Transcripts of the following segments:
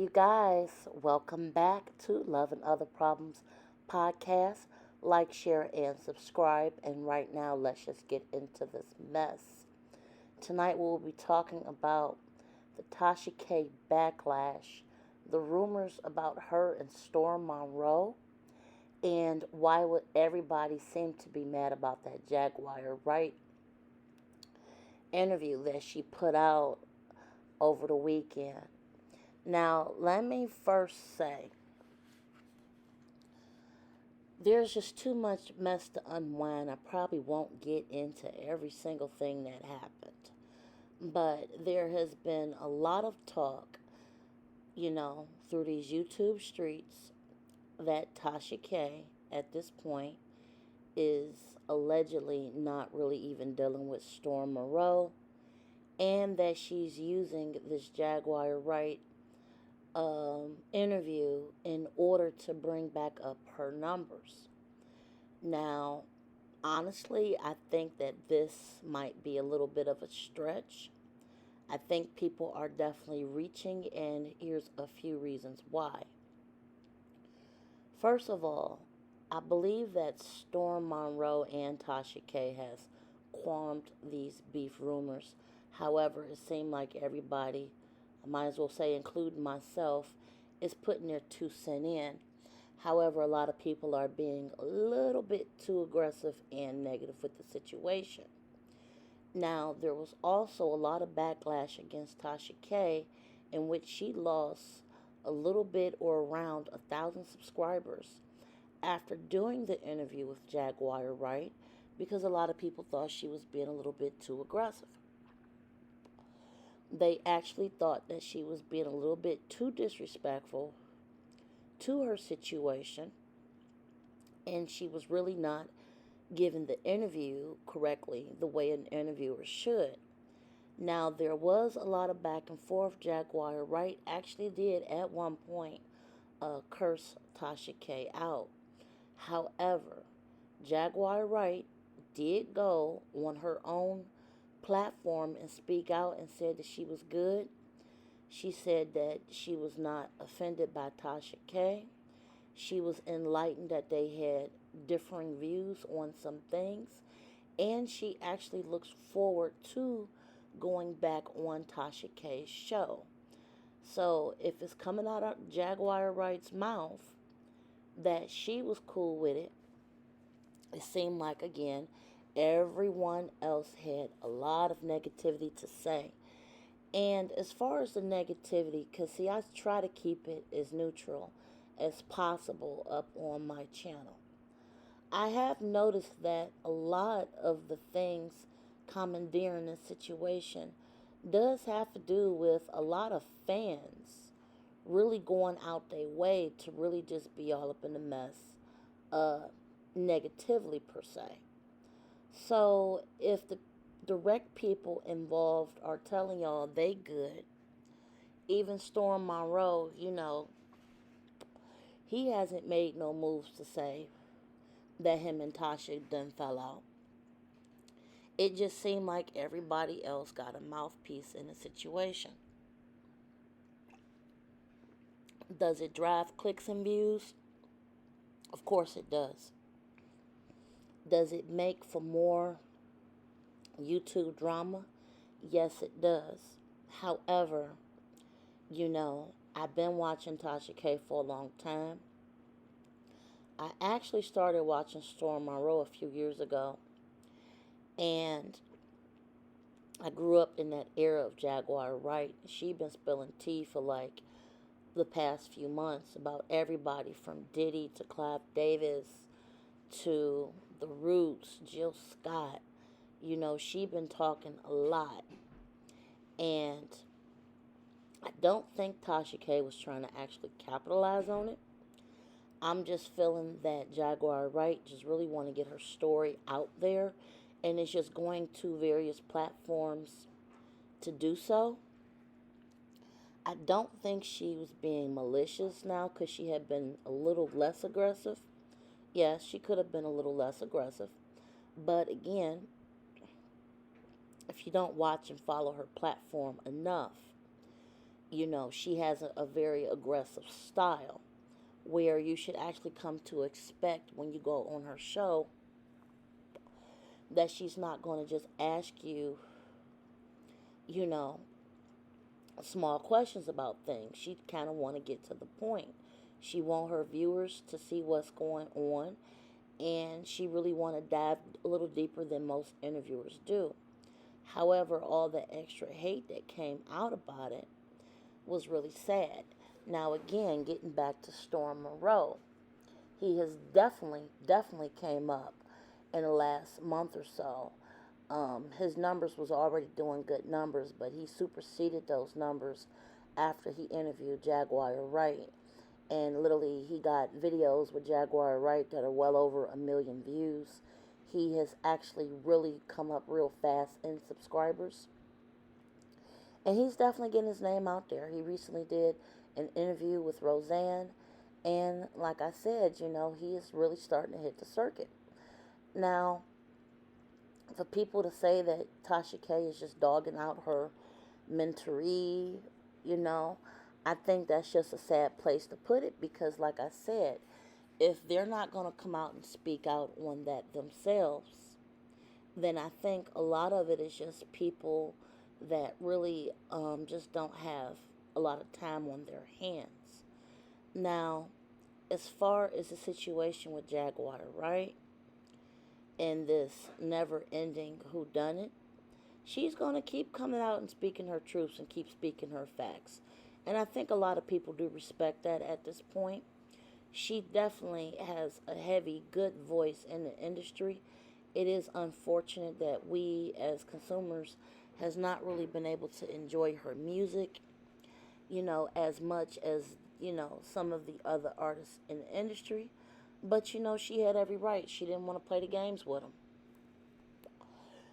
you guys. Welcome back to Love and Other Problems podcast. Like, share, and subscribe. And right now, let's just get into this mess. Tonight, we'll be talking about the Tasha K backlash, the rumors about her and Storm Monroe, and why would everybody seem to be mad about that Jaguar Wright interview that she put out over the weekend. Now, let me first say there's just too much mess to unwind. I probably won't get into every single thing that happened. But there has been a lot of talk, through these YouTube streets that Tasha K, at this point, is allegedly not really even dealing with Storm Monroe, and that she's using this Jaguar Wright interview in order to bring back up her numbers. Now, honestly, I think that this might be a little bit of a stretch. I think people are definitely reaching, and here's a few reasons why. First of all, I believe that Storm Monroe and Tasha K has qualmed these beef rumors. However, it seemed like everybody, I might as well say, including myself, is putting their 2 cents in. However, a lot of people are being a little bit too aggressive and negative with the situation. Now, there was also a lot of backlash against Tasha K, in which she lost a little bit or around 1,000 subscribers after doing the interview with Jaguar Wright, because a lot of people thought she was being a little bit too aggressive. They actually thought that she was being a little bit too disrespectful to her situation, and she was really not giving the interview correctly the way an interviewer should. Now, there was a lot of back and forth. Jaguar Wright actually did at one point curse Tasha K out. However, Jaguar Wright did go on her own platform and speak out and said that she was good. She said that she was not offended by Tasha K. She was enlightened that they had differing views on some things, and she actually looks forward to going back on Tasha K's show. So if it's coming out of Jaguar Wright's mouth that she was cool with it, it seemed like, again, everyone else had a lot of negativity to say. And as far as the negativity, because see, I try to keep it as neutral as possible up on my channel. I have noticed that a lot of the things commandeering this situation does have to do with a lot of fans really going out their way to really just be all up in the mess, negatively per se. So if the direct people involved are telling y'all they good, even Storm Monroe, he hasn't made no moves to say that him and Tasha done fell out. It just seemed like everybody else got a mouthpiece in the situation. Does it drive clicks and views? Of course it does. Does it make for more YouTube drama? Yes, it does. However, I've been watching Tasha K for a long time. I actually started watching Storm Monroe a few years ago, and I grew up in that era of Jaguar Wright. She been spilling tea for like the past few months about everybody from Diddy to Clive Davis to The Roots, Jill Scott. She been talking a lot. And I don't think Tasha K was trying to actually capitalize on it. I'm just feeling that Jaguar Wright just really want to get her story out there, and is just going to various platforms to do so. I don't think she was being malicious now, because she had been a little less aggressive. Yes, she could have been a little less aggressive. But again, if you don't watch and follow her platform enough, She has a very aggressive style where you should actually come to expect when you go on her show that she's not going to just ask you, you know, small questions about things. She kind of want to get to the point. She want her viewers to see what's going on, and she really want to dive a little deeper than most interviewers do. However, all the extra hate that came out about it was really sad. Now, again, getting back to Storm Monroe, he has definitely came up in the last month or so. His numbers was already doing good numbers, but he superseded those numbers after he interviewed Jaguar Wright. And literally, he got videos with Jaguar Wright that are well over 1 million views. He has actually really come up real fast in subscribers. And he's definitely getting his name out there. He recently did an interview with Roseanne. And like I said, he is really starting to hit the circuit. Now, for people to say that Tasha K is just dogging out her mentoree, I think that's just a sad place to put it because, like I said, if they're not going to come out and speak out on that themselves, then I think a lot of it is just people that really just don't have a lot of time on their hands. Now, as far as the situation with Jaguar, right? And this never-ending whodunit, she's going to keep coming out and speaking her truths and keep speaking her facts. And I think a lot of people do respect that at this point. She definitely has a heavy, good voice in the industry. It is unfortunate that we as consumers has not really been able to enjoy her music, as much as, some of the other artists in the industry. But, she had every right. She didn't want to play the games with them.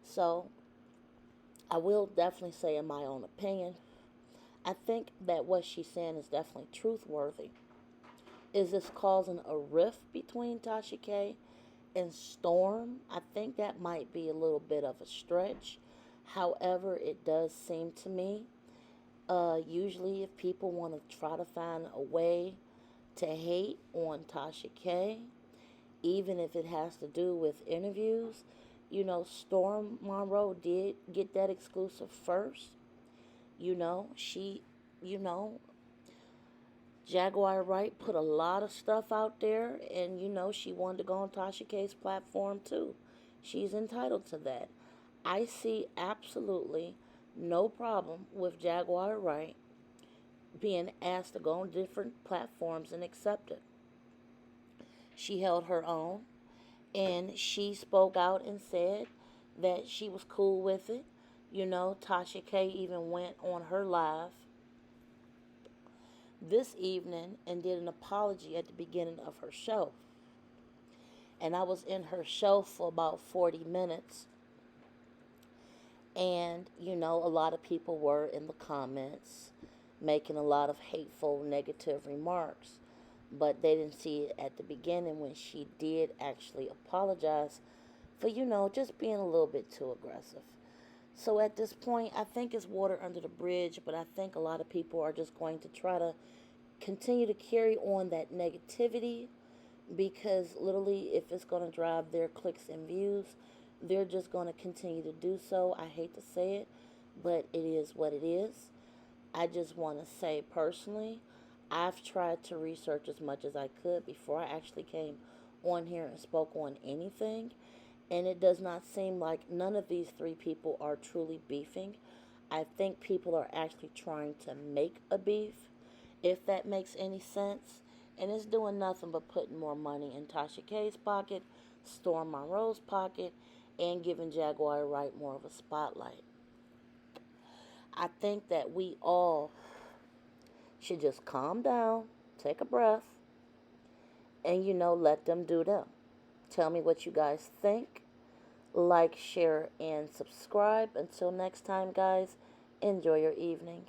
So, I will definitely say, in my own opinion, I think that what she's saying is definitely truthworthy. Is this causing a rift between Tasha K and Storm? I think that might be a little bit of a stretch. However, it does seem to me, usually if people want to try to find a way to hate on Tasha K, even if it has to do with interviews, Storm Monroe did get that exclusive first. She, Jaguar Wright put a lot of stuff out there, and she wanted to go on Tasha K's platform too. She's entitled to that. I see absolutely no problem with Jaguar Wright being asked to go on different platforms and accept it. She held her own, and she spoke out and said that she was cool with it. Tasha K even went on her live this evening and did an apology at the beginning of her show. And I was in her show for about 40 minutes. And, a lot of people were in the comments making a lot of hateful, negative remarks. But they didn't see it at the beginning when she did actually apologize for, just being a little bit too aggressive. So at this point, I think it's water under the bridge, but I think a lot of people are just going to try to continue to carry on that negativity because literally if it's going to drive their clicks and views, they're just going to continue to do so. I hate to say it, but it is what it is. I just want to say personally, I've tried to research as much as I could before I actually came on here and spoke on anything. And it does not seem like none of these three people are truly beefing. I think people are actually trying to make a beef, if that makes any sense. And it's doing nothing but putting more money in Tasha K's pocket, Storm Monroe's pocket, and giving Jaguar Wright more of a spotlight. I think that we all should just calm down, take a breath, and let them do them. Tell me what you guys think. Like, share, and subscribe. Until next time, guys, enjoy your evening.